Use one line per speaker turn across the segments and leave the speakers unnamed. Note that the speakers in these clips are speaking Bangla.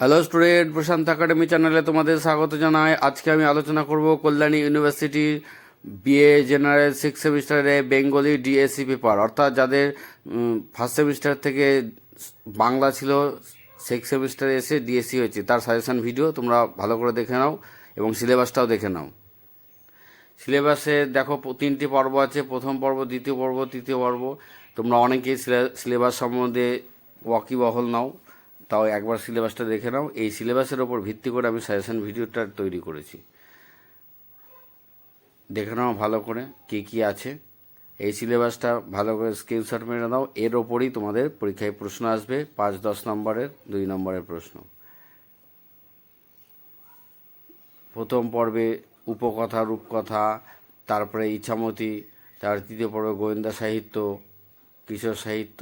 হ্যালো স্টুডেন্ট, প্রশান্ত একাডেমি চ্যানেলে তোমাদের স্বাগত জানাই। আজকে আমি আলোচনা করব কল্যাণী ইউনিভার্সিটির বিএ জেনারেল 6 সেমিস্টারে বেঙ্গলি ডিএসসি পেপার, অর্থাৎ যাদের ফার্স্ট সেমিস্টার থেকে বাংলা ছিল, 6 সেমিস্টারে এসে ডিএসসি হয়েছে, তার সাজেশন ভিডিও তোমরা ভালো করে দেখে নাও এবং সিলেবাসটাও দেখে নাও। সিলেবাসে দেখো 3টি পর্ব আছে, প্রথম পর্ব, দ্বিতীয় পর্ব, তৃতীয় পর্ব। তোমরা অনেকেই সিলেবাস সম্বন্ধে ওয়াকিবহল নাও, তাও একবার সিলেবাসটা দেখে নাও। এই সিলেবাসের ওপর ভিত্তি করে আমি সাজেশন ভিডিওটা তৈরি করেছি, দেখে নাও ভালো করে কী কী আছে। এই সিলেবাসটা ভালো করে স্ক্রিনশট মেরে নাও, এর ওপরই তোমাদের পরীক্ষায় প্রশ্ন আসবে, 5-10 নম্বরের 2 নম্বরের প্রশ্ন। প্রথম পর্বে উপকথা, রূপকথা, তারপরে ইচ্ছামতি, তার তৃতীয় পর্বে গোয়েন্দা সাহিত্য, কিশোর সাহিত্য।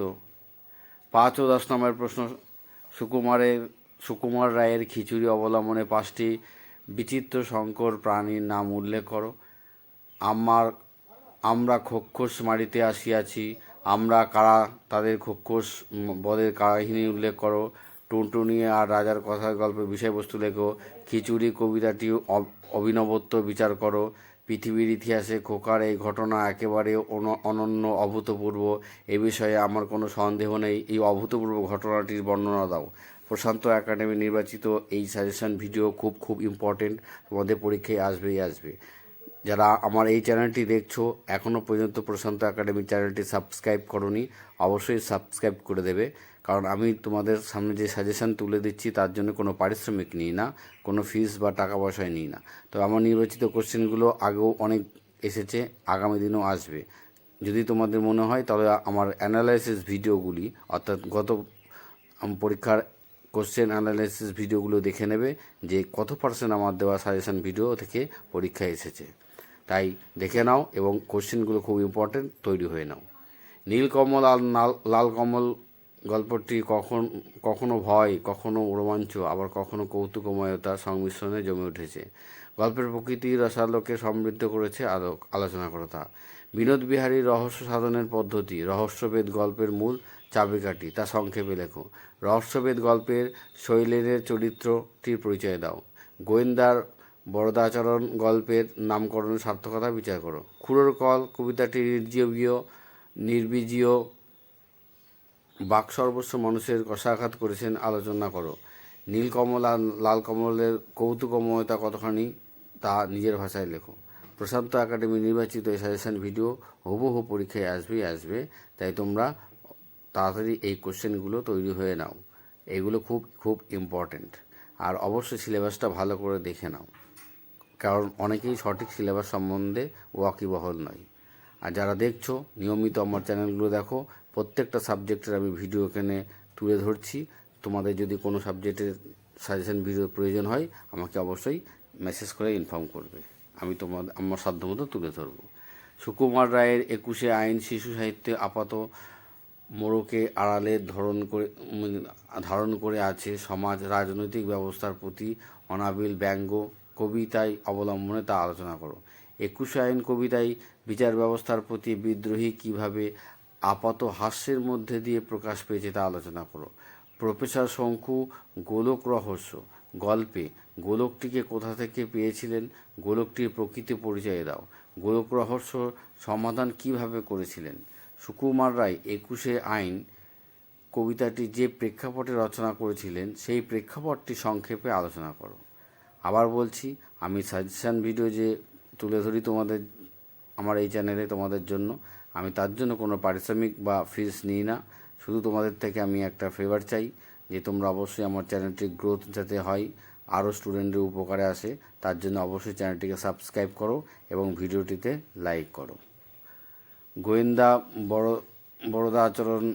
5 ও 10 নম্বরের প্রশ্ন, সুকুমার রায়ের খিচুড়ি অবলম্বনে 5টি বিচিত্র সংকর প্রাণীর নাম উল্লেখ করো। আমরা খোক্ষস মারিতে আসিয়াছি, আমরা কারা, তাদের খোক্ষস বদের কাহিনী উল্লেখ করো। টুনটুনি আর রাজার কথার গল্পের বিষয়বস্তু লেখো। খিচুড়ি কবিতাটি অভিনবত্ব বিচার করো। পৃথিবীর ইতিহাসে খোকার এই ঘটনা একেবারে অনন্য, অভূতপূর্ব। এ বিষয়ে আমার কোনো সন্দেহ নেই। এই অভূতপূর্ব ঘটনাটির বর্ণনা দাও। প্রশান্ত একাডেমি নির্বাচিত এই সাজেশন ভিডিও খুব খুব ইম্পর্টেন্ট, তোমাদের পরীক্ষায় আসবে। যারা আমার এই চ্যানেলটি দেখছো, এখনও পর্যন্ত প্রশান্ত একাডেমি চ্যানেলটি সাবস্ক্রাইব করোনি, অবশ্যই সাবস্ক্রাইব করে দেবে। কারণ আমি তোমাদের সামনে যে সাজেশন তুলে দিচ্ছি তার জন্য কোনো পারিশ্রমিক নিই না, কোনো ফিস বা টাকা পয়সায় নিই না। তো আমার নির্বাচিত কোশ্চেনগুলো আগেও অনেক এসেছে, আগামী দিনেও আসবে। যদি তোমাদের মনে হয় তাহলে আমার অ্যানালাইসিস ভিডিওগুলি, অর্থাৎ গত পরীক্ষার কোশ্চেন অ্যানালাইসিস ভিডিওগুলো দেখে নেবে যে কত পার্সেন্ট আমার দেওয়া সাজেশন ভিডিও থেকে পরীক্ষায় এসেছে। তাই দেখে নাও এবং কোশ্চেনগুলো খুব ইম্পর্টেন্ট, তৈরি হয়ে নাও। নীলকমল আর লাল কমল গল্পটি কখনো ভয়, কখনো রোমাঞ্চ, আবার কখনো কৌতুকময়তার সংমিশ্রণে জমে উঠেছে। গল্পের প্রকৃতি রসালোকে সমৃদ্ধ করেছে, আলোচনা করো তা। বিনোদ বিহারীর রহস্য সাধনের পদ্ধতি, রহস্যভেদ গল্পের মূল চাবিকাঠি, তা সংক্ষেপে লেখো। রহস্যভেদ গল্পের শৈলের চরিত্রটির পরিচয় দাও। গোয়েন্দার বরদাচরণ গল্পের নামকরণের সার্থকতা বিচার করো। খুড়োর কল কবিতাটি নির্বীজীয় বাকসর্বস্ব মানুষের কষাঘাত করেছেন, আলোচনা করো। নীলকমল আর লাল কমলের কৌতুকময়তা কতখানি, তা নিজের ভাষায় লেখো। প্রশান্ত একাডেমি নির্বাচিত এই সাজেশন ভিডিও হুবহু পরীক্ষায় আসবে। তাই তোমরা তাড়াতাড়ি এই কোশ্চেনগুলো তৈরি হয়ে নাও, এগুলো খুব খুব ইম্পর্ট্যান্ট। আর অবশ্যই সিলেবাসটা ভালো করে দেখে নাও, কারণ অনেকেই সঠিক সিলেবাস সম্বন্ধে ওয়াকিবহল নয়। আর যারা দেখছো, নিয়মিত আমার চ্যানেলগুলো দেখো, প্রত্যেকটা সাবজেক্টের আমি ভিডিও এখানে তুলে ধরছি। তোমাদের যদি কোনো সাবজেক্টের সাজেশন ভিডিওর প্রয়োজন হয়, আমাকে অবশ্যই মেসেজ করে ইনফর্ম করবে, আমি আমার সাধ্যমতো তুলে ধরবো। সুকুমার রায়ের 21শে আইন শিশু সাহিত্যে আপাত মোড়কে আড়ালে ধারণ করে আছে সমাজ রাজনৈতিক ব্যবস্থার প্রতি অনাবিল ব্যঙ্গ। কবিতায় অবলম্বনে তা আলোচনা করো। 21শে আইন কবিতায় বিচার ব্যবস্থার প্রতি বিদ্রোহী কিভাবে আপাত হাস্যের মধ্যে দিয়ে প্রকাশ পেয়েছে তা আলোচনা করো। প্রফেসর শঙ্কু গোলক রহস্য গল্পে গোলকটিকে কোথা থেকে পেয়েছিলেন, গোলকটির প্রকৃতি পরিচয় দাও। গোলক রহস্য সমাধান কিভাবে করেছিলেন। সুকুমার রায় 21শে আইন কবিতাটি যে প্রেক্ষাপটে রচনা করেছিলেন, সেই প্রেক্ষাপটটি সংক্ষেপে আলোচনা করো। আবার বলছি, আমি সাজেশান ভিডিও যে তুলে ধরি তোমাদের আমার এই চ্যানেলে তোমাদের জন্য, আমি তার জন্য কোনো পারিশ্রমিক বা ফিস নিই না। শুধু তোমাদের থেকে আমি একটা ফেভার চাই যে তোমরা অবশ্যই আমার চ্যানেলটির গ্রোথ যাতে হয়, আরও স্টুডেন্টের উপকারে আসে, তার জন্য অবশ্যই চ্যানেলটিকে সাবস্ক্রাইব করো এবং ভিডিওটিতে লাইক করো। গোয়েন্দা বরদা আচরণ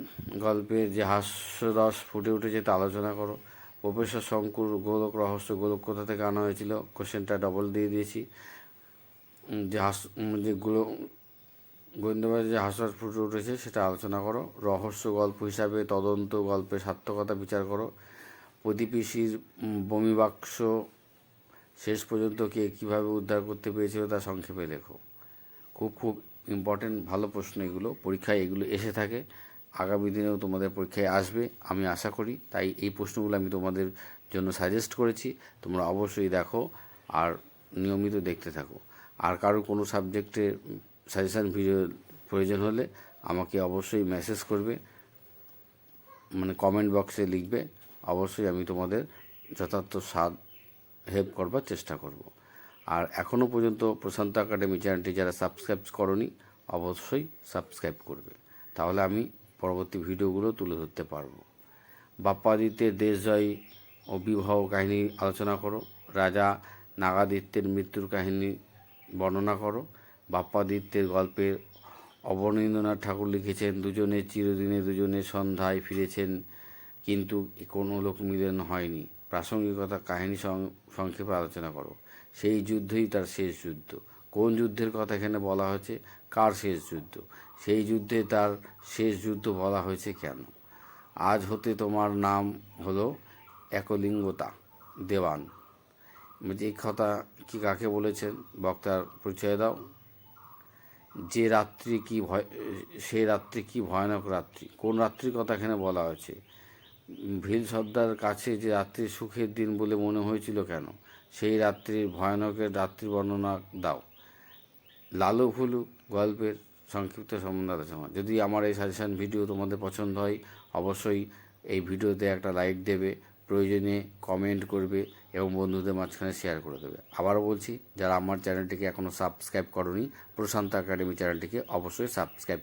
গল্পে যে হাস্যরস ফুটে উঠেছে তা আলোচনা করো। প্রফেসর শঙ্কুর গোলক রহস্য, গোলক কোথা থেকে আনা হয়েছিল, কোশ্চেনটা ডবল দিয়ে দিয়েছি। যে গোয়েন্দাবাজার যে হাস্যরস ফুটে উঠেছে সেটা আলোচনা করো। রহস্য গল্প হিসাবে তদন্ত গল্পের সার্থকতা বিচার করো। প্রতিবেশীর বমি বাক্স শেষ পর্যন্ত কে কীভাবে উদ্ধার করতে পেরেছিল তা সংক্ষেপে লেখো। খুব খুব ইম্পর্টেন্ট, ভালো প্রশ্ন এগুলো, পরীক্ষায় এগুলো এসে থাকে। আগামী দিনেও তোমাদের পরীক্ষায় আসবে আমি আশা করি। তাই এই প্রশ্নগুলো আমি তোমাদের জন্য সাজেস্ট করেছি, তোমরা অবশ্যই দেখো আর নিয়মিত দেখতে থাকো। আর কারো কোনো সাবজেক্টে সাজেশান ভিডিও প্রয়োজন হলে আমাকে অবশ্যই মেসেজ করবে, মানে কমেন্ট বক্সে লিখবে, অবশ্যই আমি তোমাদের যথার্থ হেল্প করবার চেষ্টা করব। আর এখনও পর্যন্ত প্রশান্ত একাডেমি চ্যানেলটি যারা সাবস্ক্রাইব করনি অবশ্যই সাবস্ক্রাইব করবে, তাহলে আমি পরবর্তী ভিডিওগুলো তুলে ধরতে পারবো। বাপ্পাদিত্যের দেশজয় ও বিবাহ কাহিনী আলোচনা করো। রাজা নাগাদিত্যের মৃত্যুর কাহিনী বর্ণনা করো। বাপ্পাদিত্যের গল্পের অবনীন্দ্রনাথ ঠাকুর লিখেছেন, দুজনে চিরদিনে দুজনে সন্ধ্যায় ফিরেছেন, কিন্তু কোনো লোক মিলন হয়নি। প্রাসঙ্গিকতা কাহিনী সংক্ষেপে আলোচনা করো। সেই যুদ্ধই তার শেষ যুদ্ধ। কোন যুদ্ধের কথা এখানে বলা হয়েছে? কার শেষ যুদ্ধ? সেই যুদ্ধে তার শেষ যুদ্ধ বলা হয়েছে কেন? আজ হতে তোমার নাম হলো একলিঙ্গতা দেওয়ান। এই কথা কি কাকে বলেছেন? বক্তার পরিচয় দাও। যে রাত্রি কি ভয়, সে রাত্রি কি ভয়ানক রাত্রি। কোন রাত্রির কথা এখানে বলা হয়েছে? ভিল সর্দার কাছে যে রাত্রি সুখের দিন বলে মনে হয়েছিল কেন? সেই রাত্রির ভয়ানকের রাত্রি বর্ণনা দাও। লালু ভুলু গল্পের সংক্ষিপ্ত সম্বন্ধে আলোচনা। যদি আমার এই সাজেশান ভিডিও তোমাদের পছন্দ হয় অবশ্যই এই ভিডিওতে একটা লাইক দেবে, প্রয়োজনে কমেন্ট করবে এবং বন্ধুদের মাঝখানে শেয়ার করে দেবে। আবারও বলছি, যারা আমার চ্যানেলটিকে এখনও সাবস্ক্রাইব করনি, প্রশান্ত একাডেমি চ্যানেলটিকে অবশ্যই সাবস্ক্রাইব